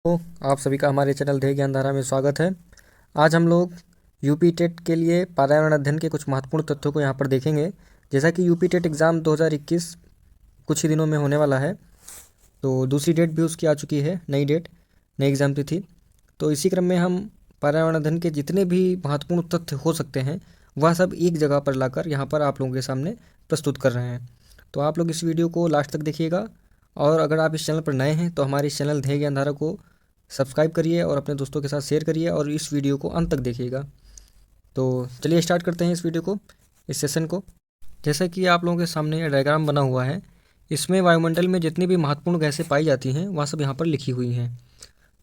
तो आप सभी का हमारे चैनल ध्येय ज्ञानधारा में स्वागत है। आज हम लोग यूपी टेट के लिए पर्यावरण अध्ययन के कुछ महत्वपूर्ण तथ्यों को यहाँ पर देखेंगे। जैसा कि यूपी टेट एग्ज़ाम 2021 कुछ ही दिनों में होने वाला है, तो दूसरी डेट भी उसकी आ चुकी है, नई डेट, नई एग्ज़ाम तिथि। तो इसी क्रम में हम पर्यावरण अध्ययन के जितने भी महत्वपूर्ण तथ्य हो सकते हैं वह सब एक जगह पर लाकर यहाँ पर आप लोगों के सामने प्रस्तुत कर रहे हैं। तो आप लोग इस वीडियो को लास्ट तक देखिएगा, और अगर आप इस चैनल पर नए हैं तो हमारे इस चैनल ध्येय ज्ञानधारा को सब्सक्राइब करिए और अपने दोस्तों के साथ शेयर करिए और इस वीडियो को अंत तक देखिएगा। तो चलिए स्टार्ट करते हैं इस वीडियो को, इस सेशन को। जैसा कि आप लोगों के सामने डायग्राम बना हुआ है, इसमें वायुमंडल में जितनी भी महत्वपूर्ण गैसें पाई जाती हैं वह सब यहाँ पर लिखी हुई हैं।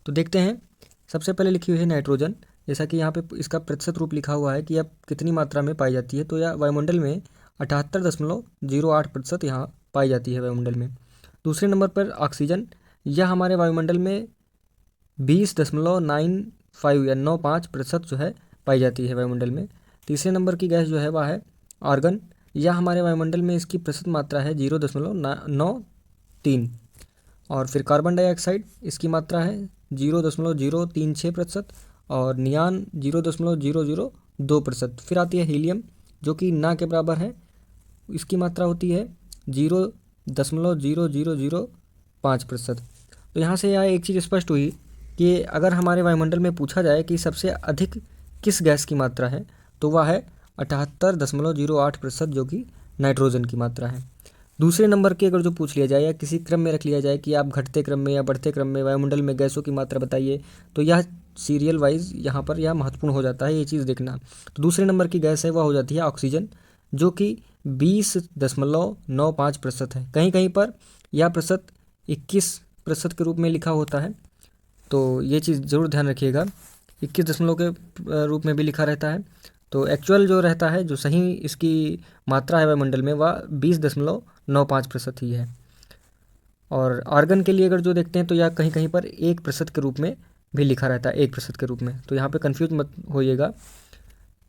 तो देखते हैं, सबसे पहले लिखी हुई है नाइट्रोजन। जैसा कि यहाँ पे इसका प्रतिशत रूप लिखा हुआ है कि अब कितनी मात्रा में पाई जाती है, तो यह वायुमंडल में 78.08% यहाँ पाई जाती है वायुमंडल में। दूसरे नंबर पर ऑक्सीजन, यह हमारे वायुमंडल में 20.95 या 95% जो है पाई जाती है वायुमंडल में। तीसरे नंबर की गैस जो है वह है आर्गन, यह हमारे वायुमंडल में इसकी प्रतिशत मात्रा है 0.93। और फिर कार्बन डाइऑक्साइड, इसकी मात्रा है 0.036% और नियान 0.002%। फिर आती है हीलियम, जो कि ना के बराबर है, इसकी मात्रा होती है 0.0005%। तो यहाँ से यह एक चीज़ स्पष्ट हुई कि अगर हमारे वायुमंडल में पूछा जाए कि सबसे अधिक किस गैस की मात्रा है, तो वह है 78.08%, जो कि नाइट्रोजन की मात्रा है। दूसरे नंबर की अगर जो पूछ लिया जाए या किसी क्रम में रख लिया जाए कि आप घटते क्रम में या बढ़ते क्रम में वायुमंडल में गैसों की मात्रा बताइए, तो यह सीरियल वाइज यहाँ पर यह महत्वपूर्ण हो जाता है, ये चीज़ देखना। तो दूसरे नंबर की गैस है वह हो जाती है ऑक्सीजन, जो कि 20.95% है। कहीं कहीं पर यह प्रतिशत 21% के रूप में लिखा होता है, तो ये चीज़ ज़रूर ध्यान रखिएगा। 21 दशमलव के रूप में भी लिखा रहता है। तो एक्चुअल जो रहता है, जो सही इसकी मात्रा है वायुमंडल में, वह 20.95% ही है। और आर्गन के लिए अगर जो देखते हैं तो यह कहीं कहीं पर 1% के रूप में भी लिखा रहता है, 1% के रूप में। तो यहाँ पे कंफ्यूज मत होइएगा।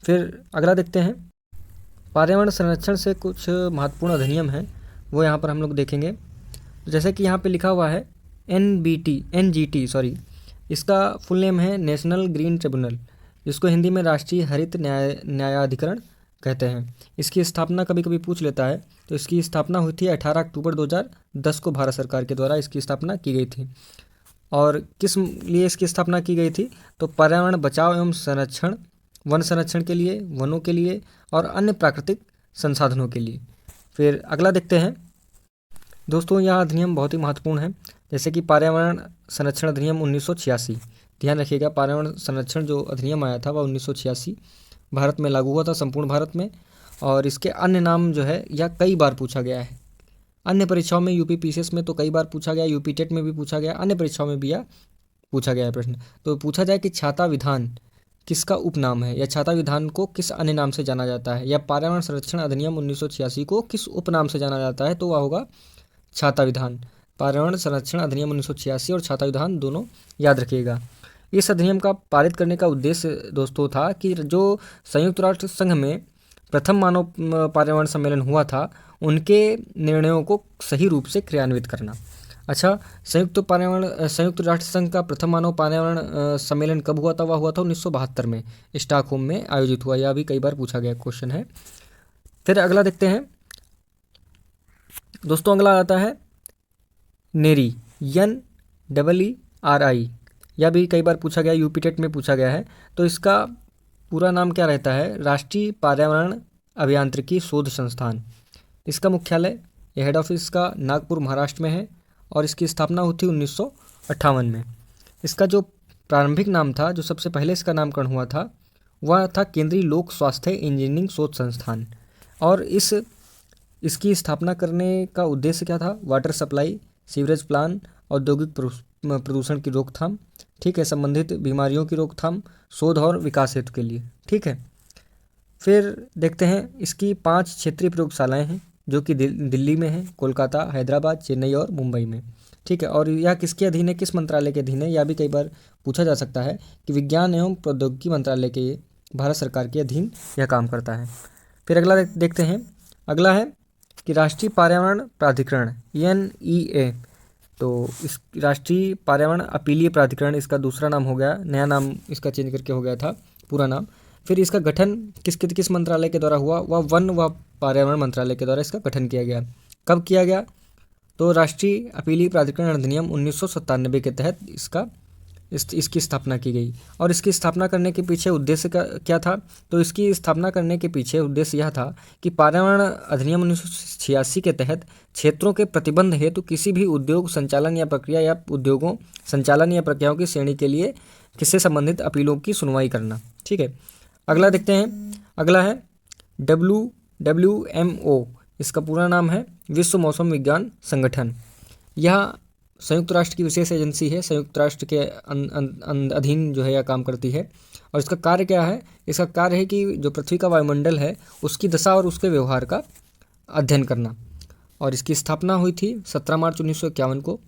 फिर अगला देखते हैं, पर्यावरण संरक्षण से कुछ महत्वपूर्ण अधिनियम हैं, वो यहाँ पर हम लोग देखेंगे। जैसे कि यहाँ पे लिखा हुआ है NGT, इसका फुल नेम है नेशनल ग्रीन ट्रिब्यूनल, जिसको हिंदी में राष्ट्रीय हरित न्यायाधिकरण कहते हैं। इसकी स्थापना कभी कभी पूछ लेता है, तो इसकी स्थापना हुई थी 18 अक्टूबर 2010 को भारत सरकार के द्वारा इसकी स्थापना की गई थी। और किस लिए इसकी स्थापना की गई थी, तो पर्यावरण बचाव एवं संरक्षण, वन संरक्षण के लिए, वनों के लिए और अन्य प्राकृतिक संसाधनों के लिए। फिर अगला देखते हैं दोस्तों, यह अधिनियम बहुत ही महत्वपूर्ण है। जैसे कि पर्यावरण संरक्षण अधिनियम 1986, ध्यान रखिएगा, पर्यावरण संरक्षण जो अधिनियम आया था वह 1986 भारत में लागू हुआ था, संपूर्ण भारत में। और इसके अन्य नाम जो है यह कई बार पूछा गया है, अन्य परीक्षाओं में, यूपी पीसीएस में तो कई बार पूछा गया, यूपी टेट में भी पूछा गया, अन्य परीक्षाओं में भी यह पूछा गया है प्रश्न। तो पूछा जाए कि छाता विधान किसका उपनाम है, या छाता विधान को किस अन्य नाम से जाना जाता है, या पर्यावरण संरक्षण अधिनियम 1986 को किस उपनाम से जाना जाता है, तो वह होगा छाता विधान। पर्यावरण संरक्षण अधिनियम 1986 और छाता विधान दोनों याद रखिएगा। इस अधिनियम का पारित करने का उद्देश्य दोस्तों था कि जो संयुक्त राष्ट्र संघ में प्रथम मानव पर्यावरण सम्मेलन हुआ था, उनके निर्णयों को सही रूप से क्रियान्वित करना। अच्छा, संयुक्त राष्ट्र संघ का प्रथम मानव पर्यावरण सम्मेलन कब हुआ था? वह हुआ था 1972 में, स्टॉकहोम में आयोजित हुआ। यह भी कई बार पूछा गया क्वेश्चन है। फिर अगला देखते हैं दोस्तों, अगला आता है नेरी, NEERI। यह भी कई बार पूछा गया, यूपी टेट में पूछा गया है। तो इसका पूरा नाम क्या रहता है? राष्ट्रीय पर्यावरण अभियांत्रिकी शोध संस्थान। इसका मुख्यालय, हेड ऑफिस इसका नागपुर महाराष्ट्र में है, और इसकी स्थापना हुई थी 1958 में। इसका जो प्रारंभिक नाम था, जो सबसे पहले इसका नामकरण हुआ था, वह था केंद्रीय लोक स्वास्थ्य इंजीनियरिंग शोध संस्थान। और इसकी स्थापना करने का उद्देश्य क्या था? वाटर सप्लाई, सीवरेज प्लान, औद्योगिक प्रदूषण की रोकथाम, ठीक है, संबंधित बीमारियों की रोकथाम, शोध और विकास हेतु के लिए, ठीक है। फिर देखते हैं, इसकी 5 क्षेत्रीय प्रयोगशालाएं हैं, जो कि दिल्ली में है, कोलकाता, हैदराबाद, चेन्नई और मुंबई में, ठीक है। और यह किसके अधीन है, किस मंत्रालय के अधीन है? यह भी कई बार पूछा जा सकता है कि विज्ञान एवं प्रौद्योगिकी मंत्रालय के भारत सरकार के अधीन यह काम करता है। फिर अगला देखते हैं, अगला है कि राष्ट्रीय पर्यावरण प्राधिकरण, NEA, तो इस राष्ट्रीय पर्यावरण अपीलीय प्राधिकरण इसका दूसरा नाम हो गया, नया नाम इसका चेंज करके हो गया था पूरा नाम। फिर इसका गठन किस मंत्रालय के द्वारा हुआ? वह वन व पर्यावरण मंत्रालय के द्वारा इसका गठन किया गया। कब किया गया? तो राष्ट्रीय अपीलीय प्राधिकरण अधिनियम 1997 के तहत इसकी स्थापना की गई। और इसकी स्थापना करने के पीछे उद्देश्य क्या था? तो इसकी स्थापना करने के पीछे उद्देश्य यह था कि पर्यावरण अधिनियम 1986 के तहत क्षेत्रों के प्रतिबंध हेतु किसी भी उद्योग संचालन या प्रक्रिया या उद्योगों संचालन या प्रक्रियाओं की श्रेणी के लिए किससे संबंधित अपीलों की सुनवाई करना। ठीक है, अगला देखते हैं। अगला है WMO, इसका पूरा नाम है विश्व मौसम विज्ञान संगठन। यह संयुक्त राष्ट्र की विशेष एजेंसी है, संयुक्त राष्ट्र के अधीन जो है यह काम करती है। और इसका कार्य क्या है? इसका कार्य है कि जो पृथ्वी का वायुमंडल है उसकी दशा और उसके व्यवहार का अध्ययन करना। और इसकी स्थापना हुई थी 17 मार्च 1951 को।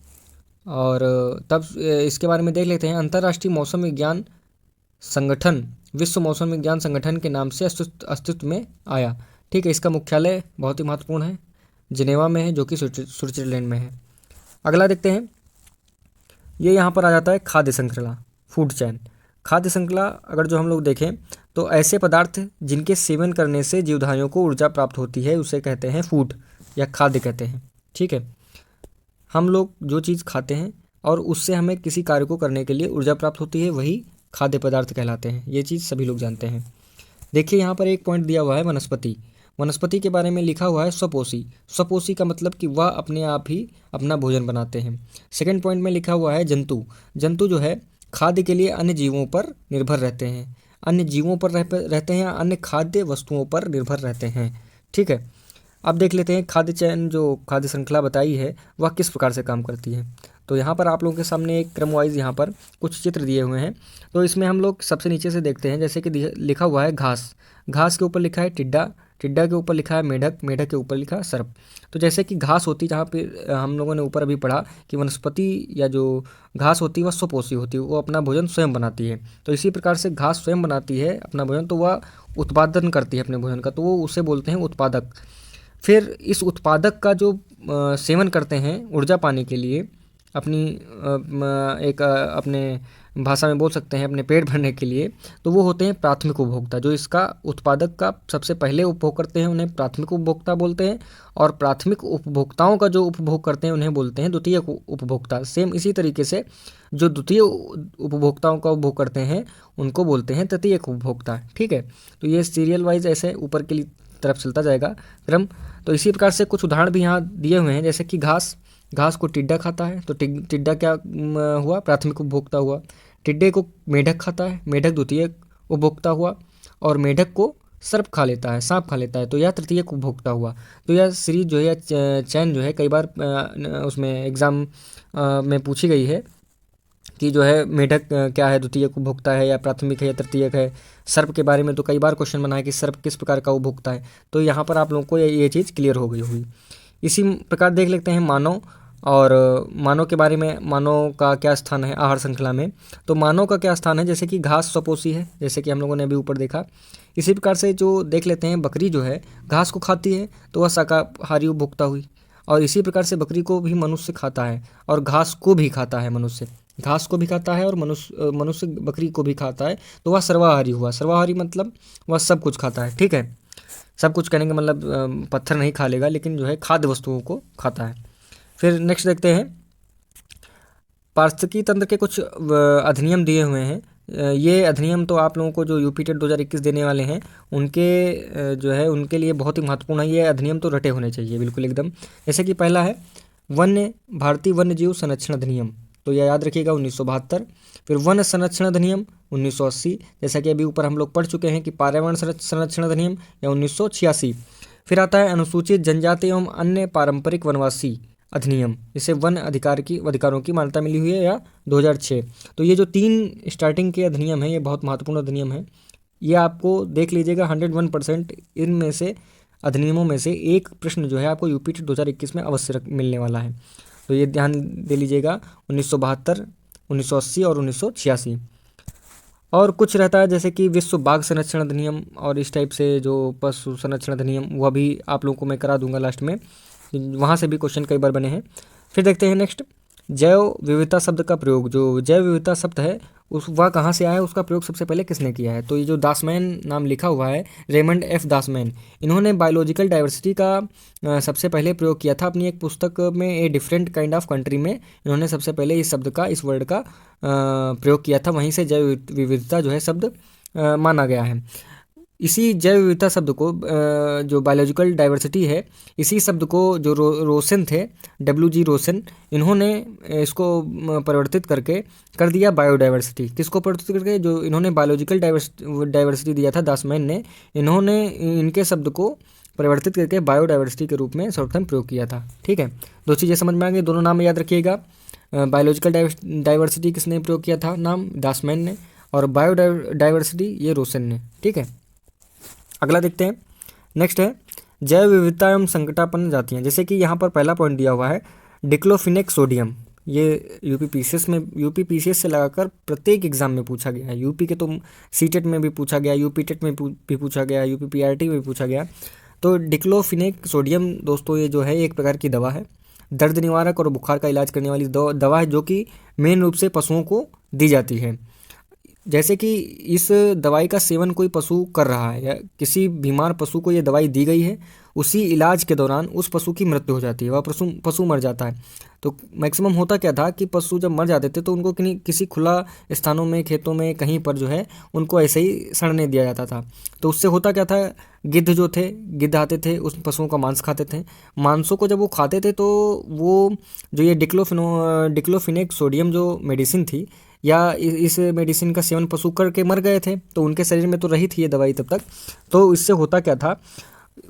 और तब इसके बारे में देख लेते हैं। अंतर्राष्ट्रीय मौसम विज्ञान संगठन विश्व मौसम विज्ञान संगठन के नाम से अस्तित्व में आया। ठीक है, इसका मुख्यालय बहुत ही महत्वपूर्ण है, जिनेवा में है, जो कि स्विट्जरलैंड में है। अगला देखते हैं। ये यहाँ पर आ जाता है खाद्य श्रृंखला, फूड चैन। खाद्य श्रृंखला अगर जो हम लोग देखें तो ऐसे पदार्थ जिनके सेवन करने से जीवधारियों को ऊर्जा प्राप्त होती है उसे कहते हैं फूड या खाद्य कहते हैं। ठीक है, हम लोग जो चीज़ खाते हैं और उससे हमें किसी कार्य को करने के लिए ऊर्जा प्राप्त होती है वही खाद्य पदार्थ कहलाते हैं। ये चीज़ सभी लोग जानते हैं। देखिए यहाँ पर एक पॉइंट दिया हुआ है वनस्पति। वनस्पति के बारे में लिखा हुआ है स्वपोषी। स्वपोषी का मतलब कि वह अपने आप ही अपना भोजन बनाते हैं। सेकंड पॉइंट में लिखा हुआ है जंतु। जंतु जो है खाद्य के लिए अन्य जीवों पर निर्भर रहते हैं, अन्य जीवों पर रहते हैं, अन्य खाद्य वस्तुओं पर निर्भर रहते हैं। ठीक है, अब देख लेते हैं खाद्य चैन, जो खाद्य श्रृंखला बताई है वह किस प्रकार से काम करती है। तो यहाँ पर आप लोगों के सामने एक क्रम वाइज यहाँ पर कुछ चित्र दिए हुए हैं। तो इसमें हम लोग सबसे नीचे से देखते हैं, जैसे कि लिखा हुआ है घास। घास के ऊपर लिखा है टिड्डा, टिड्डा के ऊपर लिखा है मेढक, मेढक के ऊपर लिखा है सर्प। तो जैसे कि घास होती, जहाँ पे हम लोगों ने ऊपर अभी पढ़ा कि वनस्पति या जो घास होती है वह स्वपोषी होती है, वो अपना भोजन स्वयं बनाती है। तो इसी प्रकार से घास स्वयं बनाती है अपना भोजन, तो वह उत्पादन करती है अपने भोजन का, तो वो उसे बोलते हैं उत्पादक। फिर इस उत्पादक का जो सेवन करते हैं ऊर्जा पाने के लिए, अपनी अपने भाषा में बोल सकते हैं अपने पेट भरने के लिए, तो वो होते हैं प्राथमिक उपभोक्ता। जो इसका उत्पादक का सबसे पहले उपभोग करते हैं उन्हें प्राथमिक उपभोक्ता बोलते हैं, और प्राथमिक उपभोक्ताओं का जो उपभोग करते हैं उन्हें बोलते हैं द्वितीयक उपभोक्ता। सेम इसी तरीके से जो द्वितीय उपभोक्ताओं का उपभोग करते हैं उनको बोलते हैं तृतीयक उपभोक्ता। ठीक है, तो ये सीरियल वाइज ऐसे ऊपर की तरफ चलता जाएगा क्रम। तो इसी प्रकार से कुछ उदाहरण भी यहाँ दिए हुए हैं, जैसे कि घास, घास को टिड्डा खाता है, तो टिड्डा क्या हुआ? प्राथमिक उपभोक्ता हुआ। टिड्डे को मेढक खाता है, मेढक द्वितीय उपभोक्ता हुआ। और मेढक को सर्प खा लेता है, सांप खा लेता है, तो यह तृतीय उपभोक्ता हुआ। तो यह सीरीज जो है चैन जो है कई बार उसमें एग्ज़ाम में पूछी गई है कि जो है मेढक क्या है, द्वितीय उपभोक्ता है या प्राथमिक है या तृतीयक है। सर्प के बारे में तो कई बार क्वेश्चन बना है कि सर्प किस प्रकार का उपभोक्ता है, तो यहाँ पर आप लोगों को ये चीज़ क्लियर हो गई होगी। इसी प्रकार देख लेते हैं मानव। और मानव के बारे में, मानव का क्या स्थान है आहार श्रृंखला में? तो मानव का क्या स्थान है? जैसे कि घास स्वपोषी है, जैसे कि हम लोगों ने अभी ऊपर देखा। इसी प्रकार से जो देख लेते हैं बकरी जो है घास को खाती है, तो वह शाकाहारी उपभोक्ता हुई। और इसी प्रकार से बकरी को भी मनुष्य खाता है और घास को भी खाता है, मनुष्य घास को भी खाता है और मनुष्य बकरी को भी खाता है, तो वह सर्वाहारी हुआ। सर्वाहारी मतलब वह सब कुछ खाता है। ठीक है, सब कुछ कहने का मतलब पत्थर नहीं खा लेगा, लेकिन जो है खाद्य वस्तुओं को खाता है। फिर नेक्स्ट देखते हैं, पारिस्थितिकी तंत्र के कुछ अधिनियम दिए हुए हैं। ये अधिनियम तो आप लोगों को जो यूपी टेट 2021 देने वाले हैं उनके जो है उनके लिए बहुत ही महत्वपूर्ण है। ये अधिनियम तो रटे होने चाहिए बिल्कुल एकदम। जैसे कि पहला है भारतीय वन्य जीव संरक्षण अधिनियम, तो यह याद रखिएगा 1972। फिर वन संरक्षण अधिनियम 1980, जैसा कि अभी ऊपर हम लोग पढ़ चुके हैं कि पर्यावरण संरक्षण अधिनियम या 1986। फिर आता है अनुसूचित जनजाति एवं अन्य पारंपरिक वनवासी अधिनियम, इसे वन अधिकारों की मान्यता मिली हुई है या 2006। तो ये जो 3 स्टार्टिंग के अधिनियम है ये बहुत महत्वपूर्ण अधिनियम है। ये आपको देख लीजिएगा 101% इनमें से अधिनियमों में से एक प्रश्न जो है आपको यूपी टेट 2021 में अवश्य मिलने वाला है। तो ये ध्यान दे लीजिएगा 1972, 1980 और 1986। और कुछ रहता है जैसे कि विश्व बाघ संरक्षण अधिनियम और इस टाइप से जो पशु संरक्षण अधिनियम, वह भी आप लोगों को मैं करा दूंगा लास्ट में, वहाँ से भी क्वेश्चन कई बार बने हैं। फिर देखते हैं नेक्स्ट, जैव विविधता शब्द का प्रयोग, जो जैव विविधता शब्द है उस वह कहाँ से आया है, उसका प्रयोग सबसे पहले किसने किया है? तो ये जो दासमैन नाम लिखा हुआ है, रेमंड एफ दासमैन, इन्होंने बायोलॉजिकल डाइवर्सिटी का सबसे पहले प्रयोग किया था अपनी एक पुस्तक में, a different kind of country में इन्होंने सबसे पहले इस शब्द का, इस वर्ड का प्रयोग किया था। वहीं से जैव विविधता जो है शब्द माना गया है। इसी जैव विविधता शब्द को जो बायोलॉजिकल डाइवर्सिटी है, इसी शब्द को जो रोसेन थे, W.G. रोसेन, इन्होंने इसको परिवर्तित करके कर दिया बायोडाइवर्सिटी। किसको परिवर्तित करके? जो इन्होंने बायोलॉजिकल डाइवर्सिटी दिया था दासमैन ने, इन्होंने इनके शब्द को परिवर्तित करके बायोडाइवर्सिटी के रूप में सर्वप्रथम प्रयोग किया था। ठीक है, दो चीज़ें समझ में आ गई, दोनों नाम याद रखिएगा। बायोलॉजिकल डाइवर्सिटी किसने प्रयोग किया था? नाम दासमैन ने, और बायोडाइवर्सिटी ये रोसेन ने। ठीक है, अगला देखते हैं। नेक्स्ट है जैव विविधता एवं संकटापन्न जातियाँ। जैसे कि यहाँ पर पहला पॉइंट दिया हुआ है डिक्लोफिनेक सोडियम, ये यूपी पीसीएस से लगाकर प्रत्येक एग्जाम में पूछा गया है। यूपी के तो सीटेट में भी पूछा गया, यूपी टेट में भी पूछा गया, यूपी पीआरटी में भी पूछा गया। तो डिक्लोफिनेक सोडियम दोस्तों ये जो है एक प्रकार की दवा है, दर्द निवारक और बुखार का इलाज करने वाली दवा है, जो कि मेन रूप से पशुओं को दी जाती है। जैसे कि इस दवाई का सेवन कोई पशु कर रहा है या किसी बीमार पशु को ये दवाई दी गई है, उसी इलाज के दौरान उस पशु की मृत्यु हो जाती है, वह पशु मर जाता है। तो मैक्सिमम होता क्या था कि पशु जब मर जाते थे तो उनको किसी खुला स्थानों में, खेतों में, कहीं पर जो है उनको ऐसे ही सड़ने दिया जाता था। तो उससे होता क्या था, गिद्ध जो थे, गिद्ध आते थे, उस पशुओं का मांस खाते थे। मांसों को जब वो खाते थे तो वो जो ये डिक्लोफिनेक सोडियम जो मेडिसिन थी, या इस मेडिसिन का सेवन पशु करके मर गए थे, तो उनके शरीर में तो रही थी ये दवाई तब तक। तो इससे होता क्या था,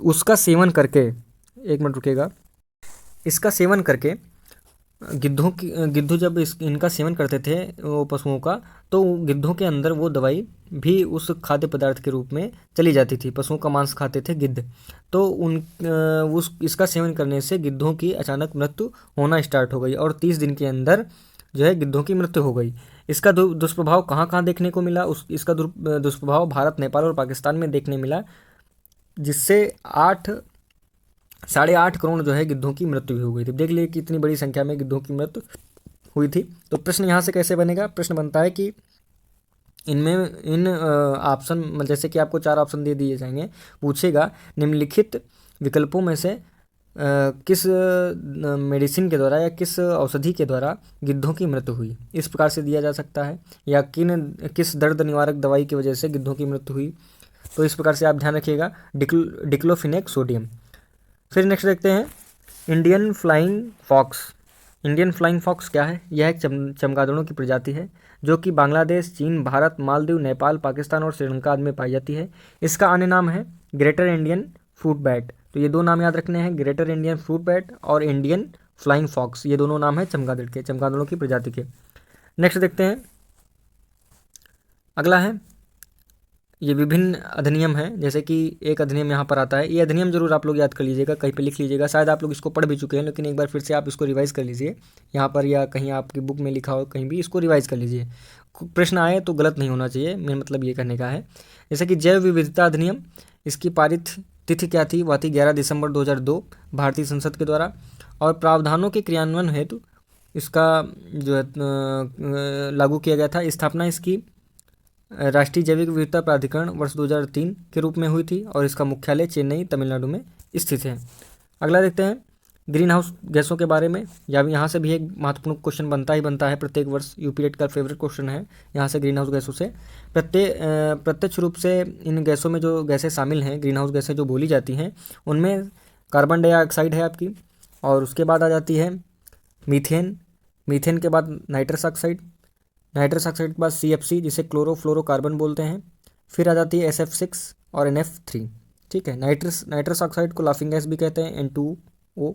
उसका सेवन करके, एक मिनट रुकेगा, इसका सेवन करके गिद्धों जब इनका सेवन करते थे वो पशुओं का, तो गिद्धों के अंदर वो दवाई भी उस खाद्य पदार्थ के रूप में चली जाती थी। पशुओं का मांस खाते थे गिद्ध, तो इसका सेवन करने से गिद्धों की अचानक मृत्यु होना स्टार्ट हो गई, और 30 दिन के अंदर जो है गिद्धों की मृत्यु हो गई। इसका दुष्प्रभाव कहाँ कहाँ देखने को मिला? इसका दुष्प्रभाव भारत, नेपाल और पाकिस्तान में देखने मिला, जिससे 8.5 करोड़ जो है गिद्धों की मृत्यु भी हो गई थी। देख लिए कि इतनी बड़ी संख्या में गिद्धों की मृत्यु हुई थी। तो प्रश्न यहाँ से कैसे बनेगा? प्रश्न बनता है कि इन ऑप्शन, जैसे कि आपको 4 ऑप्शन दे दिए जाएंगे, पूछेगा निम्नलिखित विकल्पों में से किस मेडिसिन के द्वारा या किस औषधि के द्वारा गिद्धों की मृत्यु हुई, इस प्रकार से दिया जा सकता है। या किस दर्द निवारक दवाई की वजह से गिद्धों की मृत्यु हुई, तो इस प्रकार से आप ध्यान रखिएगा, डिक्लोफिनेक सोडियम। फिर नेक्स्ट देखते हैं Indian flying fox. Indian flying fox क्या है? यह एक चमगादड़ों की प्रजाति है, जो कि बांग्लादेश, चीन, भारत, मालदीव, नेपाल, पाकिस्तान और श्रीलंका आदि में पाई जाती है। इसका अन्य नाम है ग्रेटर इंडियन फ्रूट बैट। तो ये 2 नाम याद रखने हैं, ग्रेटर इंडियन फ्रूट बैट और इंडियन फ्लाइंग फॉक्स, ये दोनों नाम है चमगादड़ों की प्रजाति के। नेक्स्ट देखते हैं, अगला है ये विभिन्न अधिनियम हैं। जैसे कि एक अधिनियम यहाँ पर आता है, ये अधिनियम जरूर आप लोग याद कर लीजिएगा, कहीं पे लिख लीजिएगा, शायद आप लोग इसको पढ़ भी चुके हैं, लेकिन एक बार फिर से आप इसको रिवाइज कर लीजिए, यहाँ पर या कहीं आपकी बुक में लिखा हो, कहीं भी इसको रिवाइज कर लीजिए। प्रश्न आए तो गलत नहीं होना चाहिए, मेरा मतलब ये कहने का है। जैसे कि जैव विविधता अधिनियम, इसकी पारित तिथि क्या थी? वह थी 11 दिसंबर 2002 भारतीय संसद के द्वारा, और प्रावधानों के क्रियान्वयन हेतु इसका जो है लागू किया गया था। स्थापना इसकी राष्ट्रीय जैविक विविधता प्राधिकरण वर्ष 2003 के रूप में हुई थी, और इसका मुख्यालय चेन्नई, तमिलनाडु में स्थित है। अगला देखते हैं ग्रीन हाउस गैसों के बारे में। यहाँ से भी एक महत्वपूर्ण क्वेश्चन बनता है प्रत्येक वर्ष, यूपीटेट का फेवरेट क्वेश्चन है यहाँ से ग्रीन हाउस गैसों से। प्रत्यक्ष रूप से इन गैसों में जो गैसें शामिल हैं, ग्रीन हाउस गैसें जो बोली जाती हैं, उनमें कार्बन डाइऑक्साइड है आपकी, और उसके बाद आ जाती है मीथेन, मीथेन के बाद नाइट्रस ऑक्साइड, नाइट्रस ऑक्साइड के बाद CFC जिसे क्लोरोफ्लोरोकार्बन बोलते हैं, फिर आ जाती है SF6 और NF3। ठीक है, नाइट्रस ऑक्साइड को लाफिंग गैस भी कहते हैं, N2O,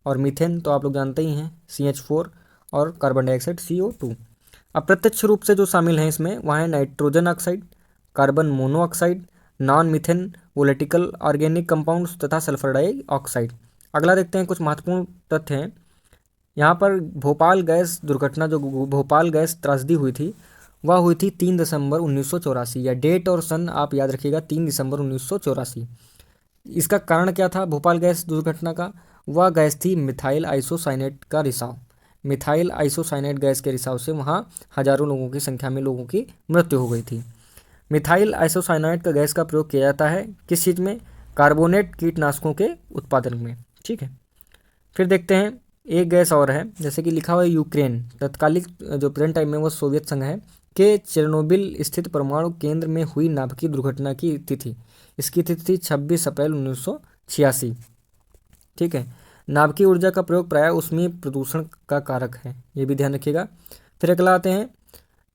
और मीथेन तो आप लोग जानते ही हैं, CH4, और कार्बन डाइऑक्साइड CO2। अप्रत्यक्ष रूप से जो शामिल हैं इसमें वह है nitrogen oxide, carbon monoxide, non methane volatile organic compounds तथा सल्फर डाइऑक्साइड। अगला देखते हैं कुछ महत्वपूर्ण तथ्य हैं यहाँ पर। भोपाल गैस दुर्घटना, जो भोपाल गैस त्रासदी हुई थी, वह हुई थी 3 दिसंबर 1984, या डेट और सन आप याद रखिएगा, 3 दिसंबर 1984। इसका कारण क्या था भोपाल गैस दुर्घटना का? वह गैस थी मिथाइल आइसोसाइनेट का रिसाव। मिथाइल आइसोसाइनेट गैस के रिसाव से वहाँ हजारों लोगों की संख्या में लोगों की मृत्यु हो गई थी। मिथाइल आइसोसाइनाइड का गैस का प्रयोग किया जाता है किस चीज़ में? कार्बोनेट कीटनाशकों के उत्पादन में। ठीक है, फिर देखते हैं एक गैस और है, जैसे कि लिखा हुआ है यूक्रेन, तत्कालिक जो प्रेजेंट टाइम में वो सोवियत संघ है, के चेरनोबिल स्थित परमाणु केंद्र में हुई नाभिकीय दुर्घटना की तिथि, इसकी तिथि थी 26 अप्रैल 1986। ठीक है, नाभिकीय ऊर्जा का प्रयोग प्रायः ऊष्मीय प्रदूषण का कारक है, ये भी ध्यान रखिएगा। फिर अगला आते हैं,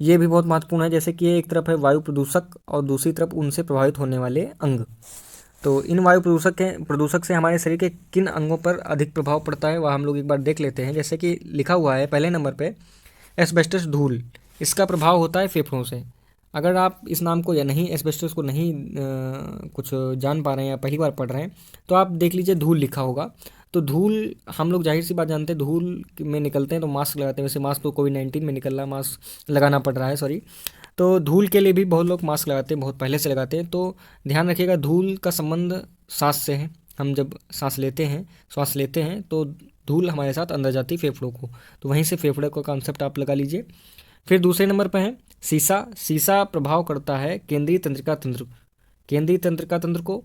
ये भी बहुत महत्वपूर्ण है, जैसे कि एक तरफ है वायु प्रदूषक और दूसरी तरफ उनसे प्रभावित होने वाले अंग। तो इन वायु प्रदूषक से हमारे शरीर के किन अंगों पर अधिक प्रभाव पड़ता है वह हम लोग एक बार देख लेते हैं। जैसे कि लिखा हुआ है पहले नंबर पे एस्बेस्टस धूल, इसका प्रभाव होता है फेफड़ों से। अगर आप इस नाम को या नहीं एस्बेस्टस को नहीं कुछ जान पा रहे हैं या पहली बार पढ़ रहे हैं तो आप देख लीजिए धूल लिखा होगा। तो धूल हम लोग जाहिर सी बात जानते हैं, धूल में निकलते हैं तो मास्क लगाते हैं। वैसे मास्क तो कोविड-19 में निकल रहा है, मास्क लगाना पड़ रहा है, सॉरी। तो धूल के लिए भी बहुत लोग मास्क लगाते हैं, बहुत पहले से लगाते हैं। तो ध्यान रखिएगा धूल का संबंध सांस से है। हम जब श्वास लेते हैं तो धूल हमारे साथ अंदर जाती है फेफड़ों को, तो वहीं से फेफड़े का कॉन्सेप्ट आप लगा लीजिए। फिर दूसरे नंबर पर है सीसा प्रभाव करता है केंद्रीय तंत्रिका तंत्र को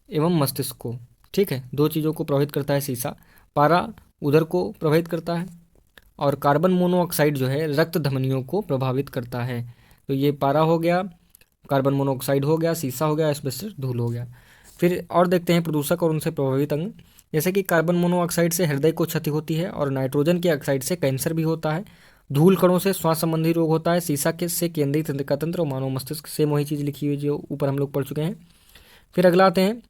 एवं मस्तिष्क को। ठीक है, दो चीज़ों को प्रभावित करता है सीसा। पारा उदर को प्रभावित करता है और कार्बन मोनोऑक्साइड जो है रक्त धमनियों को प्रभावित करता है। तो ये पारा हो गया, कार्बन मोनोऑक्साइड हो गया, सीसा हो गया, एस्बेस्टस धूल हो गया। फिर और देखते हैं प्रदूषक और उनसे प्रभावित अंग, जैसे कि कार्बन मोनोऑक्साइड से हृदय को क्षति होती है और नाइट्रोजन के ऑक्साइड से कैंसर भी होता है। धूल कणों से श्वास संबंधी रोग होता है। सीसा के से केंद्रीय तंत्रिका तंत्र और मानव मस्तिष्क, सेम वही चीज़ लिखी हुई जो ऊपर हम लोग पढ़ चुके हैं। फिर अगला आते हैं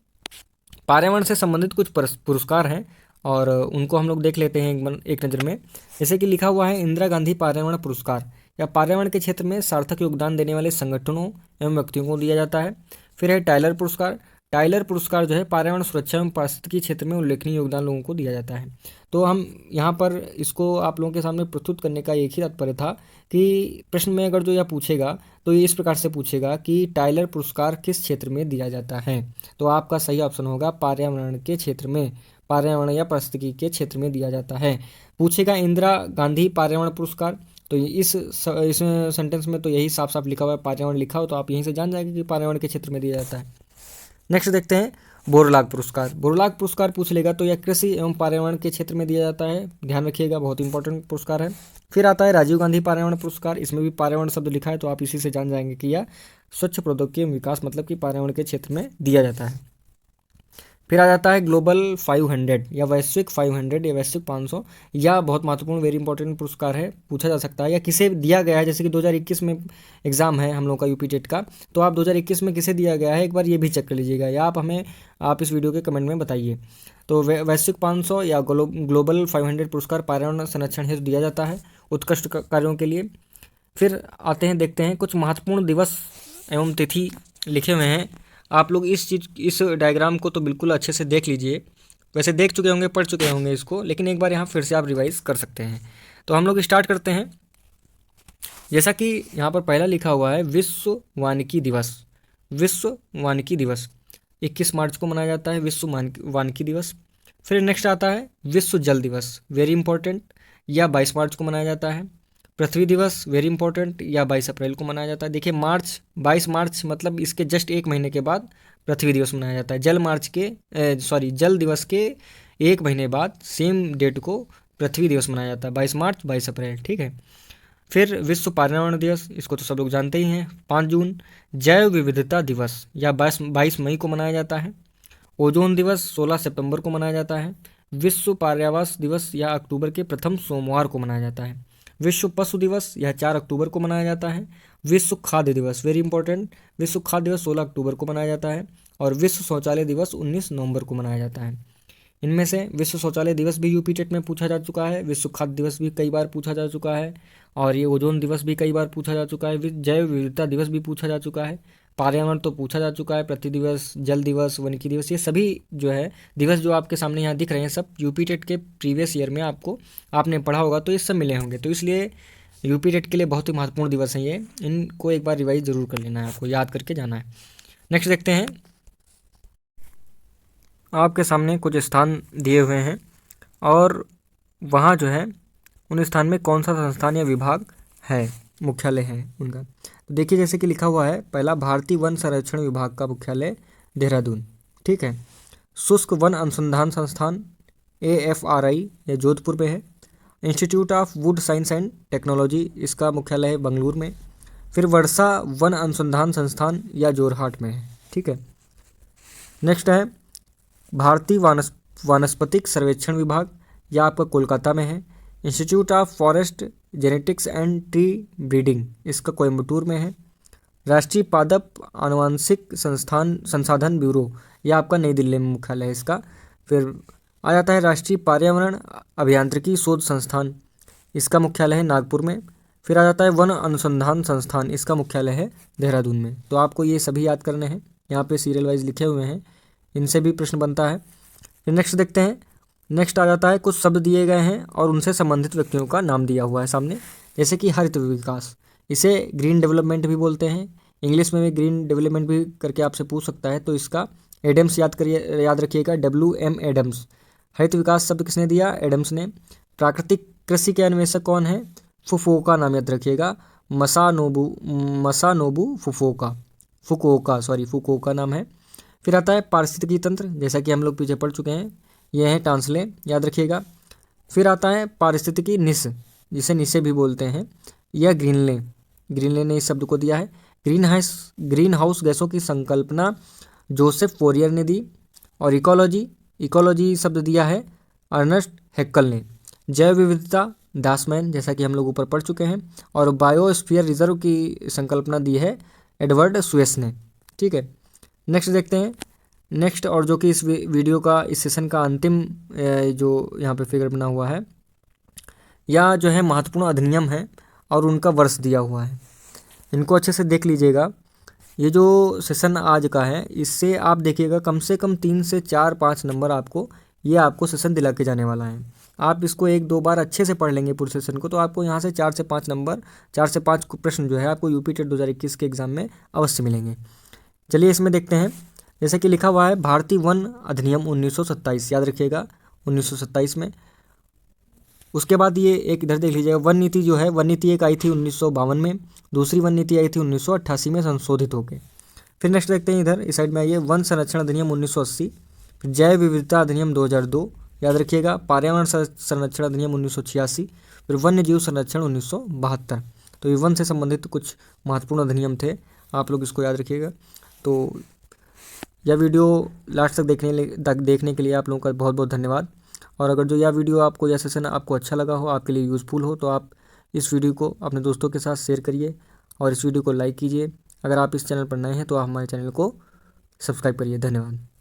पर्यावरण से संबंधित कुछ पुरस्कार हैं और उनको हम लोग देख लेते हैं एक नज़र में। जैसे कि लिखा हुआ है इंदिरा गांधी पर्यावरण पुरस्कार या पर्यावरण के क्षेत्र में सार्थक योगदान देने वाले संगठनों एवं व्यक्तियों को दिया जाता है। फिर है टाइलर पुरस्कार जो है पर्यावरण सुरक्षा एवं पारिस्थितिकी क्षेत्र में उल्लेखनीय योगदान लोगों को दिया जाता है। तो हम यहाँ पर इसको आप लोगों के सामने प्रस्तुत करने का एक ही तात्पर्य था कि प्रश्न में अगर जो यह पूछेगा तो ये इस प्रकार से पूछेगा कि टाइलर पुरस्कार किस क्षेत्र में दिया जाता है। तो आपका सही ऑप्शन होगा पर्यावरण के क्षेत्र में, पर्यावरण या पारिस्थितिकी के क्षेत्र में दिया जाता है। पूछेगा इंदिरा गांधी पर्यावरण पुरस्कार, तो इस सेंटेंस में तो यही साफ साफ लिखा हुआ है, पर्यावरण लिखा हो तो आप यहीं से जान जाएंगे कि पर्यावरण के क्षेत्र में दिया जाता है। नेक्स्ट देखते हैं बोरलाग पुरस्कार पूछ लेगा तो यह कृषि एवं पर्यावरण के क्षेत्र में दिया जाता है, ध्यान रखिएगा, बहुत इंपॉर्टेंट पुरस्कार है। फिर आता है राजीव गांधी पर्यावरण पुरस्कार, इसमें भी पर्यावरण शब्द लिखा है तो आप इसी से जान जाएंगे कि यह स्वच्छ प्रौद्योगिकी एवं विकास मतलब कि पर्यावरण के क्षेत्र में दिया जाता है। फिर आ जाता है ग्लोबल 500 या वैश्विक 500 या वैश्विक 500, या बहुत महत्वपूर्ण वेरी इंपॉर्टेंट पुरस्कार है, पूछा जा सकता है या किसे दिया गया है। जैसे कि 2021 में एग्जाम है हम लोग का यूपी टेट का, तो आप 2021 में किसे दिया गया है एक बार ये भी चेक कर लीजिएगा या आप इस वीडियो के कमेंट में बताइए। तो वैश्विक 500 या ग्लोबल 500 पुरस्कार पर्यावरण संरक्षण हेतु दिया जाता है उत्कृष्ट कार्यों के लिए। फिर आते हैं देखते हैं कुछ महत्वपूर्ण दिवस एवं तिथि लिखे हुए हैं। आप लोग इस डायग्राम को तो बिल्कुल अच्छे से देख लीजिए, वैसे देख चुके होंगे, पढ़ चुके होंगे इसको, लेकिन एक बार यहाँ फिर से आप रिवाइज कर सकते हैं। तो हम लोग स्टार्ट करते हैं। जैसा कि यहाँ पर पहला लिखा हुआ है विश्व वानिकी दिवस 21 मार्च को मनाया जाता है, विश्व वानिकी दिवस। फिर नेक्स्ट आता है विश्व जल दिवस, वेरी इंपॉर्टेंट, या 22 मार्च को मनाया जाता है। पृथ्वी दिवस वेरी इंपॉर्टेंट, या 22 अप्रैल को मनाया जाता है। देखिए 22 मार्च मतलब इसके जस्ट एक महीने के बाद पृथ्वी दिवस मनाया जाता है। जल दिवस के एक महीने बाद सेम डेट को पृथ्वी दिवस मनाया जाता है, 22 मार्च 22 अप्रैल। ठीक है, फिर विश्व पर्यावरण दिवस, इसको तो सब लोग जानते ही हैं, 5 जून। जैव विविधता दिवस या 22 मई को मनाया जाता है। ओजोन दिवस 16 सितंबर को मनाया जाता है। विश्व पर्यावरण दिवस या अक्टूबर के प्रथम सोमवार को मनाया जाता है। विश्व पशु दिवस यह 4 अक्टूबर को मनाया जाता है। विश्व खाद्य दिवस वेरी इंपॉर्टेंट, विश्व खाद्य दिवस 16 अक्टूबर को मनाया जाता है। और विश्व शौचालय दिवस 19 नवंबर को मनाया जाता है। इनमें से विश्व शौचालय दिवस भी यूपी टेट में पूछा जा चुका है, विश्व खाद्य दिवस भी कई बार पूछा जा चुका है, और ये ओजोन दिवस भी कई बार पूछा जा चुका है, जैव विविधता दिवस भी पूछा जा चुका है, पर्यावरण तो पूछा जा चुका है, पृथ्वी दिवस, जल दिवस, वानिकी दिवस, ये सभी जो है दिवस जो आपके सामने यहाँ दिख रहे हैं सब यूपी टेट के प्रीवियस ईयर में आपने पढ़ा होगा, तो ये सब मिले होंगे। तो इसलिए यूपी टेट के लिए बहुत ही महत्वपूर्ण दिवस हैं ये, इनको एक बार रिवाइज जरूर कर लेना है, आपको याद करके जाना है। नेक्स्ट देखते हैं, आपके सामने कुछ स्थान दिए हुए हैं और वहाँ जो है उन स्थान में कौन सा संस्थान या विभाग है, मुख्यालय है उनका। तो देखिए जैसे कि लिखा हुआ है, पहला भारतीय वन संरक्षण विभाग का मुख्यालय देहरादून, ठीक है। शुष्क वन अनुसंधान संस्थान AFRI ये जोधपुर में है। Institute of would science and technology इसका मुख्यालय है बेंगलुरु में। फिर वर्षा वन अनुसंधान संस्थान या जोरहाट में है, ठीक है। नेक्स्ट है भारतीय वानस्पतिक सर्वेक्षण विभाग, यह आपका कोलकाता में है। Institute of forest genetics and tree breeding इसका कोयम्बटूर में है। राष्ट्रीय पादप आनुवांशिक संसाधन ब्यूरो, यह आपका नई दिल्ली में मुख्यालय है इसका। फिर आ जाता है राष्ट्रीय पर्यावरण अभियांत्रिकी शोध संस्थान, इसका मुख्यालय है नागपुर में। फिर आ जाता है वन अनुसंधान संस्थान, इसका मुख्यालय है देहरादून में। तो आपको ये सभी याद करने हैं, यहाँ पे सीरियल वाइज लिखे हुए हैं, इनसे भी प्रश्न बनता है। फिर नेक्स्ट देखते हैं। नेक्स्ट आ जाता है कुछ शब्द दिए गए हैं और उनसे संबंधित व्यक्तियों का नाम दिया हुआ है सामने, जैसे कि हरित विकास, इसे ग्रीन डेवलपमेंट भी बोलते हैं। इंग्लिश में भी ग्रीन डेवलपमेंट भी करके आपसे पूछ सकता है, तो इसका एडम्स याद रखिएगा, WM एडम्स। हरित विकास शब्द किसने दिया, एडम्स ने। प्राकृतिक कृषि के अन्वेषक कौन है, फुकुओका नाम याद रखिएगा, मसानोबू फुकुओका नाम है। फिर आता है पारिस्थितिकी तंत्र, जैसा कि हम लोग पीछे पढ़ चुके हैं, यह है टांसले, याद रखिएगा। फिर आता है पारिस्थितिकी निस, जिसे निसे भी बोलते हैं, यह ग्रीनले ने इस शब्द को दिया है। ग्रीन हाउस गैसों की संकल्पना जोसेफ फोरियर ने दी। और इकोलॉजी शब्द दिया है अर्नस्ट हैक्कल ने। जैव विविधता दासमैन, जैसा कि हम लोग ऊपर पढ़ चुके हैं। और बायोस्फीयर रिजर्व की संकल्पना दी है एडवर्ड स्वेस ने, ठीक है। नेक्स्ट देखते हैं। नेक्स्ट और जो कि इस वीडियो का, इस सेशन का अंतिम जो यहाँ पे फिगर बना हुआ है, या जो है महत्वपूर्ण अधिनियम है और उनका वर्ष दिया हुआ है, इनको अच्छे से देख लीजिएगा। ये जो सेशन आज का है, इससे आप देखिएगा कम से कम 3 से 4-5 नंबर आपको सेशन दिला के जाने वाला है। आप इसको 1-2 बार अच्छे से पढ़ लेंगे पूरे सेशन को, तो आपको यहाँ से 4 से 5 नंबर, 4 से 5 प्रश्न जो है आपको यूपी टेट 2021 के एग्ज़ाम में अवश्य मिलेंगे। चलिए इसमें देखते हैं। जैसे कि लिखा हुआ है भारतीय वन अधिनियम 1927, याद रखिएगा 1927 में। उसके बाद ये एक इधर देख लीजिएगा, वन नीति जो है, वन नीति एक आई थी 1952 में, दूसरी वन नीति आई थी 1988 में संशोधित होकर। फिर नेक्स्ट देखते हैं, इधर इस साइड में आइए, वन संरक्षण अधिनियम 1980, फिर जैव विविधता अधिनियम 2002, याद रखिएगा। पर्यावरण संरक्षण अधिनियम 1986, फिर वन्य जीव संरक्षण 1972। तो ये वन से संबंधित कुछ महत्वपूर्ण अधिनियम थे, आप लोग इसको याद रखिएगा। तो यह वीडियो लास्ट तक देखने के लिए आप लोगों का बहुत बहुत धन्यवाद। और अगर जो यह वीडियो आपको, यह सेशन आपको अच्छा लगा हो, आपके लिए यूज़फुल हो, तो आप इस वीडियो को अपने दोस्तों के साथ शेयर करिए और इस वीडियो को लाइक कीजिए। अगर आप इस चैनल पर नए हैं तो आप हमारे चैनल को सब्सक्राइब करिए। धन्यवाद।